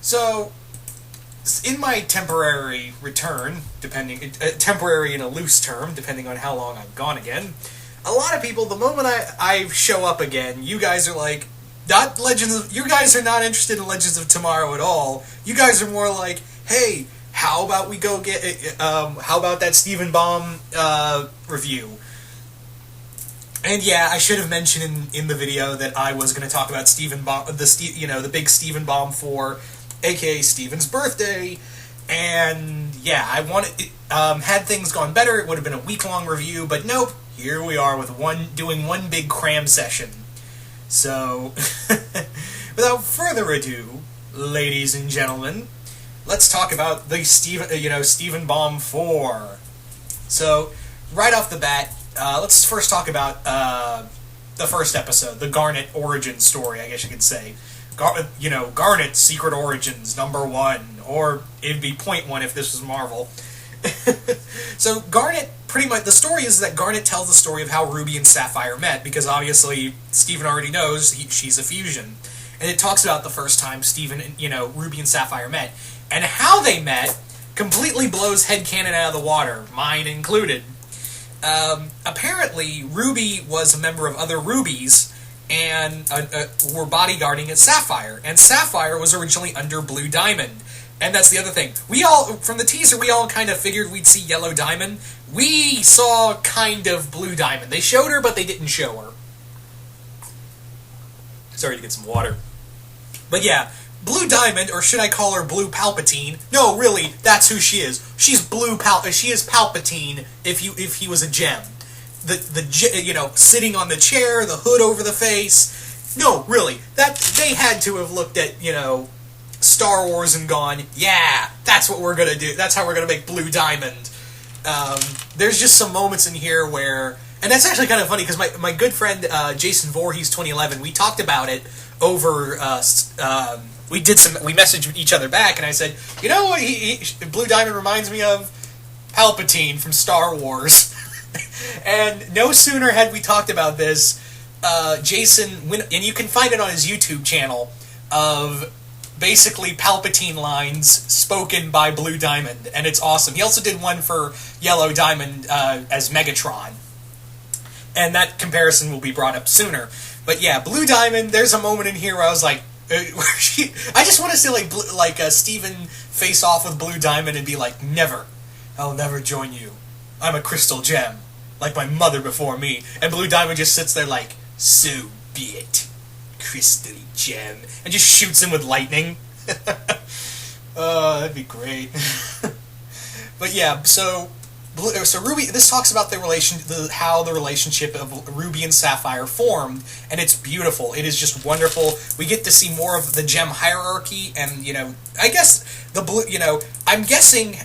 So, in my temporary return, temporary in a loose term, depending on how long I'm gone again, a lot of people, the moment I show up again, you guys are like, you guys are not interested in Legends of Tomorrow at all. You guys are more like, hey, how about we go get, how about that Stephen Baum review? And yeah, I should have mentioned in the video that I was going to talk about Stephen Baum, the big Stephen Baum 4, aka Stephen's birthday, and yeah, I wanted, had things gone better, it would have been a week-long review, but nope, here we are with doing one big cram session. So, without further ado, ladies and gentlemen, let's talk about the Stephen Baum 4. So, right off the bat, let's first talk about the first episode, the Garnet origin story, I guess you could say. Garnet's Secret Origins, #1, or it'd be .1 if this was Marvel. So Garnet, pretty much, the story is that Garnet tells the story of how Ruby and Sapphire met, because obviously Stephen already knows she's a fusion. And it talks about the first time Ruby and Sapphire met. And how they met completely blows headcanon out of the water, mine included. Apparently, Ruby was a member of other Rubies, and were bodyguarding at Sapphire. And Sapphire was originally under Blue Diamond. And that's the other thing. From the teaser, we all kind of figured we'd see Yellow Diamond. We saw kind of Blue Diamond. They showed her, but they didn't show her. Sorry to get some water. But yeah, Blue Diamond, or should I call her Blue Palpatine? No, really, that's who she is. She's she is Palpatine if he was a gem. Sitting on the chair, the hood over the face. No, really, they had to have looked at, Star Wars and gone, yeah, that's what we're gonna do. That's how we're gonna make Blue Diamond. There's just some moments in here where, and that's actually kind of funny because my good friend Jason Voorhees 2011, we talked about it over. We messaged each other back, and I said, you know what? Blue Diamond reminds me of Palpatine from Star Wars. And no sooner had we talked about this, Jason, and you can find it on his YouTube channel, of basically Palpatine lines spoken by Blue Diamond, and it's awesome. He also did one for Yellow Diamond as Megatron, and that comparison will be brought up sooner. But yeah, Blue Diamond, there's a moment in here where I was like, I just want to see Steven face off with Blue Diamond and be like, never, I'll never join you. I'm a crystal gem, like my mother before me. And Blue Diamond just sits there like, so be it, crystal gem, and just shoots him with lightning. Oh, that'd be great. But yeah, so Ruby. This talks about how the relationship of Ruby and Sapphire formed, and it's beautiful. It is just wonderful. We get to see more of the gem hierarchy, and I guess the blue. I'm guessing,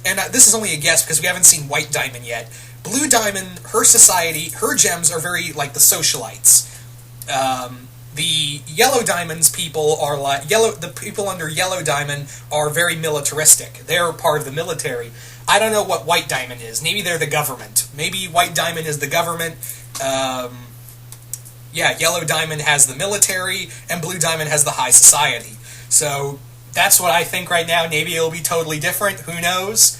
and this is only a guess because we haven't seen White Diamond yet. Blue Diamond, her society, her gems are very like the socialites. The Yellow Diamond's people are the people under Yellow Diamond are very militaristic. They're part of the military. I don't know what White Diamond is. Maybe they're the government. Maybe White Diamond is the government. Yellow Diamond has the military, and Blue Diamond has the high society. So that's what I think right now. Maybe it'll be totally different. Who knows?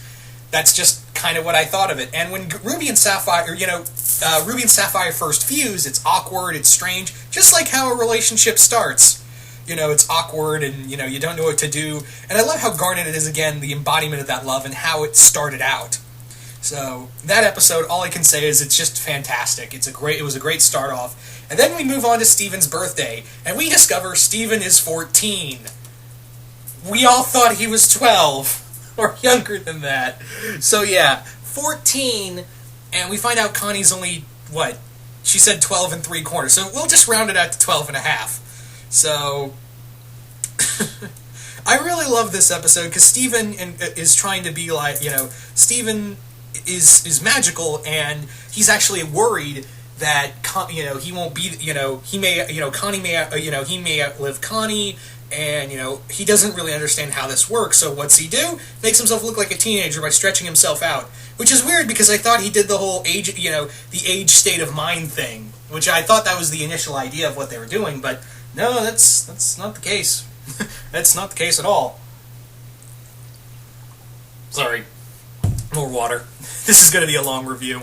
That's just kind of what I thought of it. And when Ruby and Sapphire, Ruby and Sapphire first fuse, it's awkward, it's strange, just like how a relationship starts. It's awkward, and, you don't know what to do. And I love how Garnet is, again, the embodiment of that love and how it started out. So, that episode, all I can say is it's just fantastic. It was a great start off. And then we move on to Stephen's birthday, and we discover Stephen is 14. We all thought he was 12, or younger than that. So yeah, 14, and we find out Connie's only, she said 12 3/4, so we'll just round it out to 12 1/2. So, I really love this episode, because Stephen is trying to be like, Stephen is magical, and he's actually worried that, he won't be, he may, Connie may, he may outlive Connie, and, he doesn't really understand how this works, so what's he do? Makes himself look like a teenager by stretching himself out. Which is weird, because I thought he did the whole age, the age state of mind thing, which I thought that was the initial idea of what they were doing, but no, that's not the case. That's not the case at all. Sorry. More water. This is going to be a long review.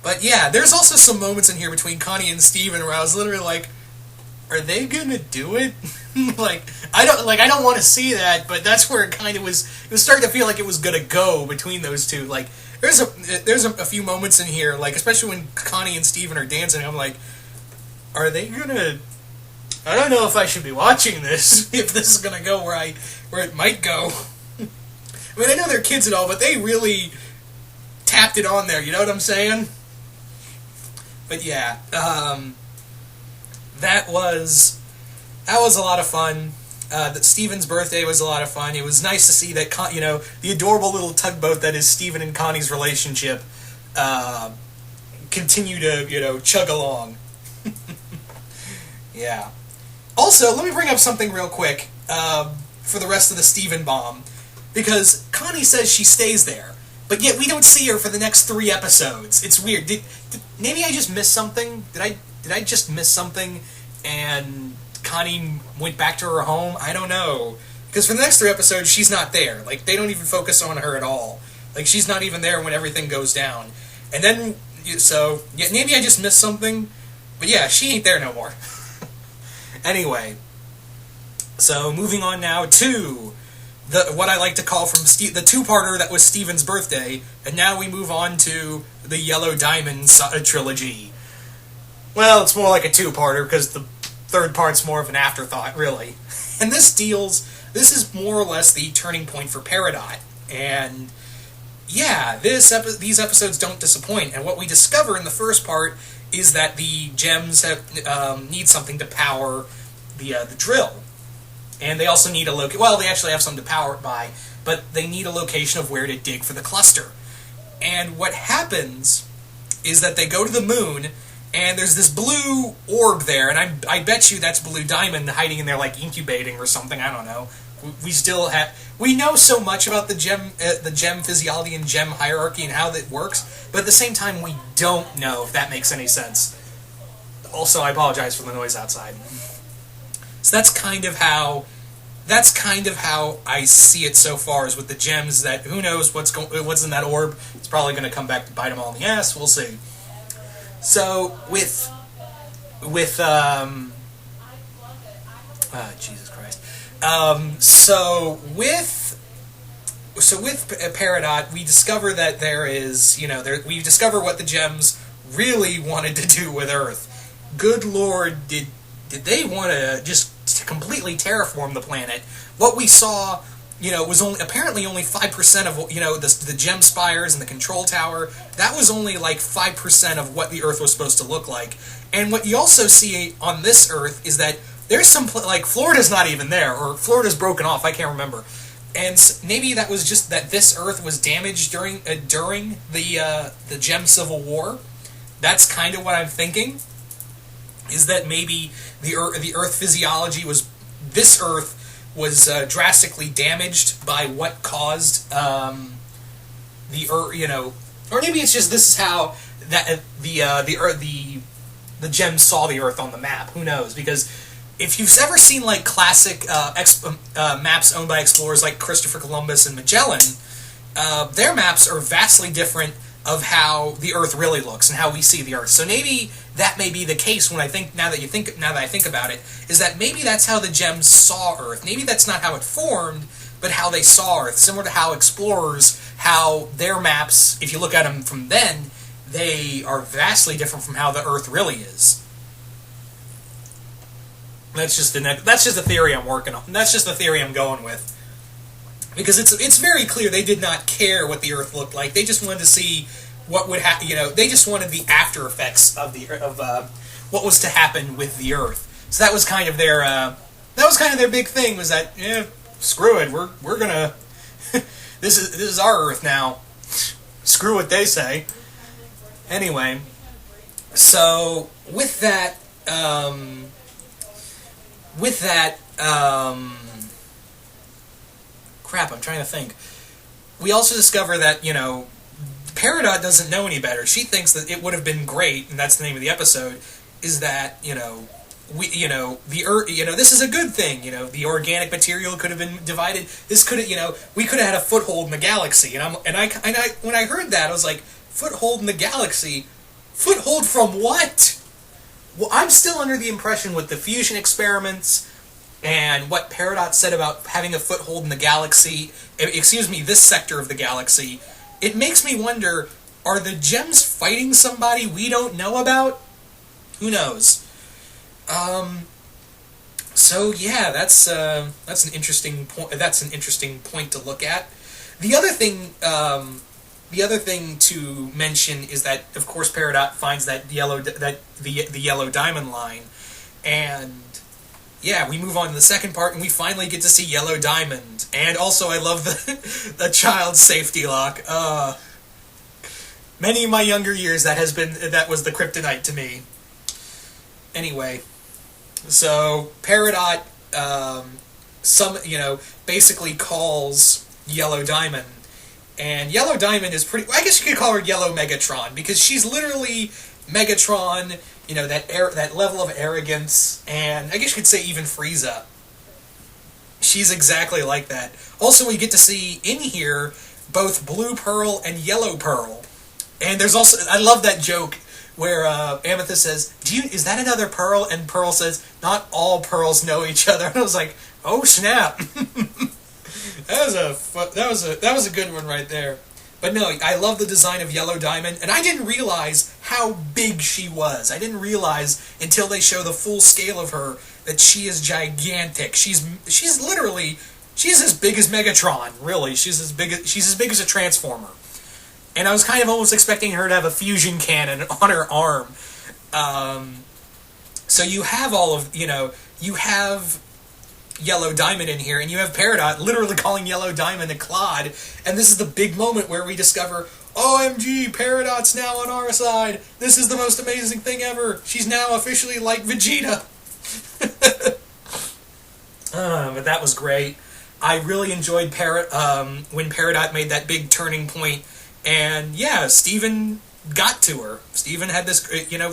But yeah, there's also some moments in here between Connie and Steven where I was literally like, are they gonna do it? I don't want to see that, but that's where it kind of was. It was starting to feel like it was gonna go between those two. Like, there's a few moments in here, like especially when Connie and Steven are dancing. I'm like, are they gonna? I don't know if I should be watching this. If this is gonna go where it might go. I mean, I know they're kids and all, but they really tapped it on there. You know what I'm saying? But yeah, that was a lot of fun. That Steven's birthday was a lot of fun. It was nice to see that the adorable little tugboat that is Steven and Connie's relationship continue to chug along. Yeah. Also, let me bring up something real quick for the rest of the Steven bomb, because Connie says she stays there, but yet we don't see her for the next 3 episodes. It's weird. Maybe I just missed something? Did I just miss something and Connie went back to her home? I don't know. Because for the next 3 episodes, she's not there. Like, they don't even focus on her at all. Like, she's not even there when everything goes down. And then, so, yeah, maybe I just missed something, but yeah, she ain't there no more. Anyway, so moving on now to what I like to call from the 2-parter that was Steven's birthday, and now we move on to the Yellow Diamond trilogy. Well, it's more like a 2-parter, because the 3rd part's more of an afterthought, really. And this is more or less the turning point for Peridot, and yeah, these episodes don't disappoint, and what we discover in the first part is that the gems need something to power the drill. And they also need they actually have something to power it by, but they need a location of where to dig for the cluster. And what happens is that they go to the moon, and there's this blue orb there, and I bet you that's Blue Diamond hiding in there, like incubating or something, I don't know. We know so much about the gem physiology and gem hierarchy and how that works, but at the same time we don't know, if that makes any sense. Also, I apologize for the noise outside. So that's kind of how I see it so far, is with the gems, that who knows what's in that orb. It's probably going to come back to bite them all in the ass. We'll see. So with Jesus Christ. So with Peridot, we discover that there is, we discover what the gems really wanted to do with Earth. Good Lord, did they want to just completely terraform the planet? What we saw, was apparently only 5% of, the gem spires and the control tower. That was only like 5% of what the Earth was supposed to look like. And what you also see on this Earth is that there's some, like, Florida's not even there, or Florida's broken off, I can't remember. And maybe that was just that this Earth was damaged during the Gem Civil War. That's kind of what I'm thinking, is that maybe the Earth physiology this Earth was drastically damaged by what caused the Earth, or maybe it's just this is how that the gems saw the Earth on the map. Who knows? Because if you've ever seen like classic maps owned by explorers like Christopher Columbus and Magellan, their maps are vastly different of how the Earth really looks and how we see the Earth. So maybe that may be the case now that I think about it, is that maybe that's how the gems saw Earth. Maybe that's not how it formed, but how they saw Earth. Similar to how explorers, how their maps, if you look at them from then, they are vastly different from how the Earth really is. That's just a theory I'm working on. That's just the theory I'm going with. Because it's very clear they did not care what the Earth looked like. They just wanted to see what would happen. They just wanted the after effects of what was to happen with the Earth. So that was kind of their big thing, was that screw it, we're gonna this is our Earth now. Screw what they say. Anyway, so with that. Crap, I'm trying to think. We also discover that, Peridot doesn't know any better. She thinks that it would have been great, and that's the name of the episode, is that, this is a good thing. The organic material could have been divided. This could have, we could have had a foothold in the galaxy. And I when I heard that, I was like, foothold in the galaxy? Foothold from what? Well, I'm still under the impression with the fusion experiments and what Peridot said about having a foothold in the galaxy, this sector of the galaxy, it makes me wonder, are the gems fighting somebody we don't know about? Who knows? So yeah, that's an interesting point. That's an interesting point to look at. The other thing to mention is that, of course, Peridot finds the yellow diamond line, and yeah, we move on to the second part, and we finally get to see Yellow Diamond. And also, I love the child safety lock. Many of my younger years, that was the kryptonite to me. Anyway, so Peridot, basically calls Yellow Diamond, and Yellow Diamond is pretty. I guess you could call her Yellow Megatron, because she's literally Megatron. That level of arrogance, and I guess you could say even Frieza. She's exactly like that. Also, we get to see in here both Blue Pearl and Yellow Pearl. And there's also, I love that joke where Amethyst says, is that another Pearl? And Pearl says, not all pearls know each other. And I was like, oh snap. That was a good one right there. But no, I love the design of Yellow Diamond, and I didn't realize how big she was. I didn't realize until they show the full scale of her that she is gigantic. She's as big as Megatron, really. She's as big as a Transformer. And I was kind of almost expecting her to have a fusion cannon on her arm. So you have you have Yellow Diamond in here, and you have Peridot literally calling Yellow Diamond a clod, and this is the big moment where we discover, OMG, Peridot's now on our side. This is the most amazing thing ever. She's now officially like Vegeta. But that was great. I really enjoyed when Peridot made that big turning point, and yeah, Steven got to her. Steven had this,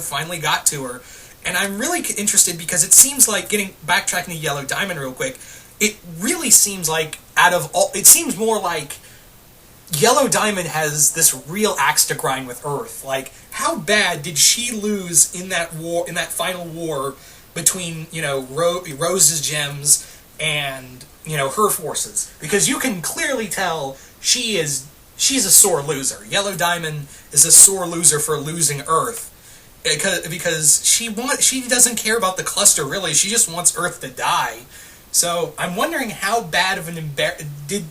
finally got to her. And I'm really interested because it seems like, backtracking to Yellow Diamond real quick, it really seems like it seems more like Yellow Diamond has this real axe to grind with Earth. Like, how bad did she lose in that war, in that final war between, Rose's gems and, her forces? Because you can clearly tell she's a sore loser. Yellow Diamond is a sore loser for losing Earth. Because she doesn't care about the cluster, really. She just wants Earth to die. So I'm wondering how bad did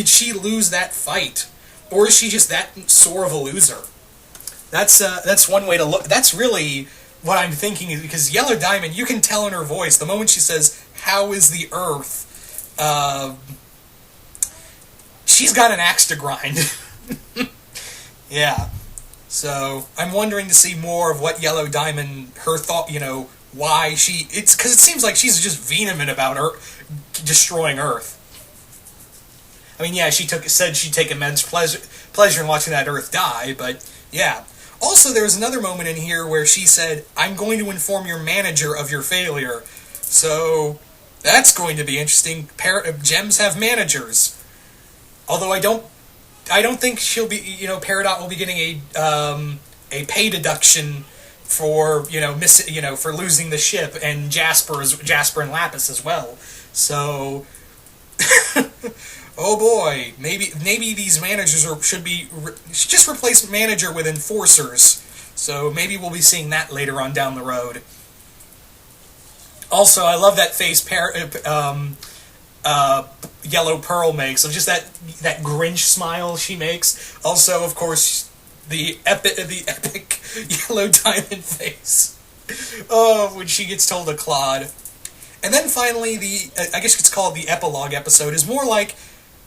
she lose that fight, or is she just that sore of a loser? That's one way to look. That's really what I'm thinking, is because Yellow Diamond, you can tell in her voice the moment she says, "How is the Earth?" She's got an axe to grind. Yeah. So, I'm wondering to see more of what Yellow Diamond, her thought, why it's because it seems like she's just vehement about her destroying Earth. I mean, yeah, said she'd take immense pleasure in watching that Earth die, but yeah. Also, there was another moment in here where she said, "I'm going to inform your manager of your failure." So, that's going to be interesting. Gems have managers. Although I don't think she'll be, Peridot will be getting a pay deduction for, for losing the ship, and Jasper and Lapis as well. So, oh boy, maybe these managers should just replace manager with enforcers. So maybe we'll be seeing that later on down the road. Also, I love that face Yellow Pearl makes, so just that Grinch smile she makes. Also, of course, the epic Yellow Diamond face. Oh, when she gets told a clod. And then finally, I guess it's called the Epilogue episode, is more like,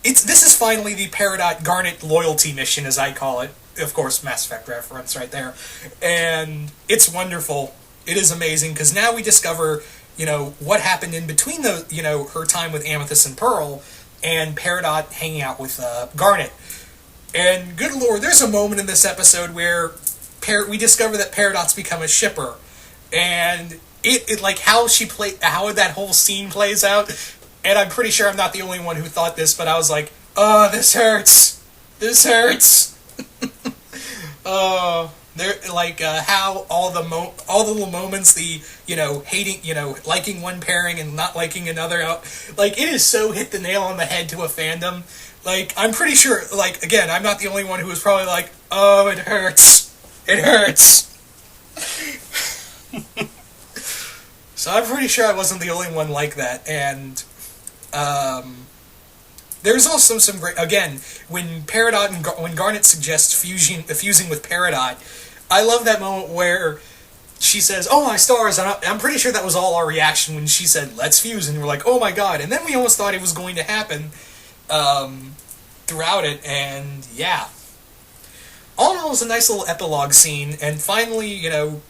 this is finally the Peridot Garnet loyalty mission, as I call it. Of course, Mass Effect reference right there. And it's wonderful. It is amazing, because now we discover, what happened in between her time with Amethyst and Pearl, and Peridot hanging out with Garnet. And good lord, there's a moment in this episode where we discover that Peridot's become a shipper. And it like how that whole scene plays out, and I'm pretty sure I'm not the only one who thought this, but I was like, oh, this hurts. This hurts. There, like how all the little moments, the hating, liking one pairing and not liking another, like it is so hit the nail on the head to a fandom. Like I'm pretty sure, like again, I'm not the only one who was probably like, oh, it hurts, it hurts. So I'm pretty sure I wasn't the only one like that, and there's also some great, again, when Peridot and when Garnet suggests fusing with Peridot, I love that moment where she says, "Oh my stars!" And I'm pretty sure that was all our reaction when she said, "Let's fuse," and we're like, "Oh my god!" And then we almost thought it was going to happen throughout it, and yeah. All in all, it was a nice little epilogue scene, and finally,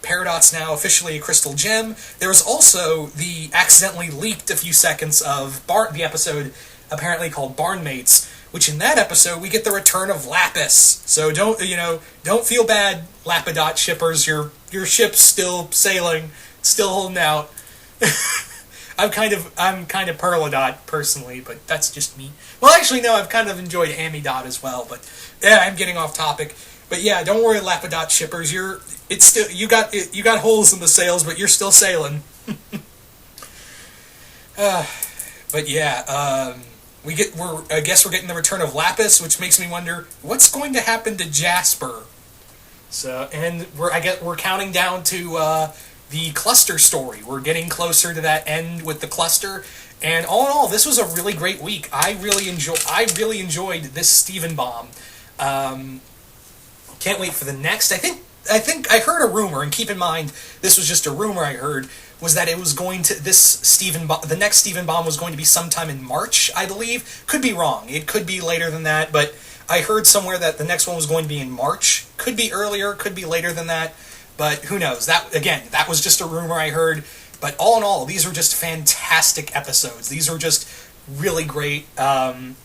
Peridot's now officially a crystal gem. There was also the accidentally leaked a few seconds of the episode apparently called Barnmates, which in that episode we get the return of Lapis. So don't feel bad, Lapidot shippers. Your ship's still sailing, still holding out. I'm kind of Perladot personally, but that's just me. Well, actually, no, I've kind of enjoyed Amidot as well, but yeah, I'm getting off topic. But yeah, don't worry, Lapidot shippers. You got holes in the sails, but you're still sailing. But yeah, I guess we're getting the return of Lapis, which makes me wonder what's going to happen to Jasper. So, and we're counting down to the cluster story. We're getting closer to that end with the cluster, and all in all, this was a really great week. I really enjoyed this Steven bomb. Can't wait for the next. I think I heard a rumor, and keep in mind this was just a rumor I heard, was that it was going to the next Steven bomb was going to be sometime in March, I believe. Could be wrong. It could be later than that, but I heard somewhere that the next one was going to be in March. Could be earlier, could be later than that, but who knows? That was just a rumor I heard. But all in all, these are just fantastic episodes. These are just really great.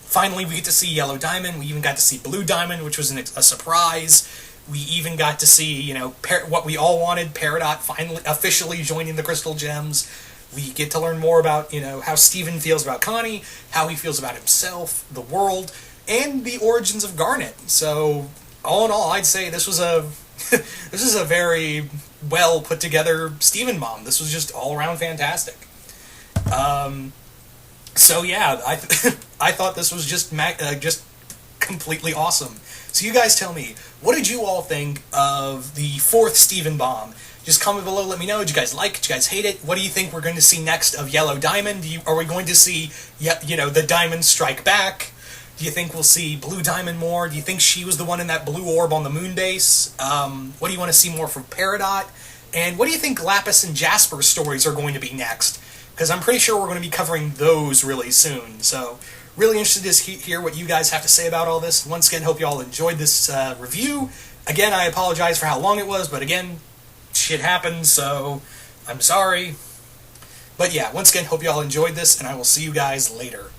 Finally, we get to see Yellow Diamond. We even got to see Blue Diamond, which was a surprise. We even got to see, what we all wanted, Peridot finally officially joining the Crystal Gems. We get to learn more about, how Steven feels about Connie, how he feels about himself, the world, and the origins of Garnet. So, all in all, I'd say this was a very well put together Steven bomb. This was just all around fantastic. So yeah, I thought this was just completely awesome. So you guys tell me, what did you all think of the fourth Steven bomb? Just comment below, let me know. Did you guys like it? Did you guys hate it? What do you think we're going to see next of Yellow Diamond? Are we going to see, the Diamond strike back? Do you think we'll see Blue Diamond more? Do you think she was the one in that blue orb on the moon base? What do you want to see more from Peridot? And what do you think Lapis and Jasper's stories are going to be next? Because I'm pretty sure we're going to be covering those really soon. So, really interested to hear what you guys have to say about all this. Once again, hope you all enjoyed this review. Again, I apologize for how long it was, but again, shit happens, so I'm sorry. But yeah, once again, hope you all enjoyed this, and I will see you guys later.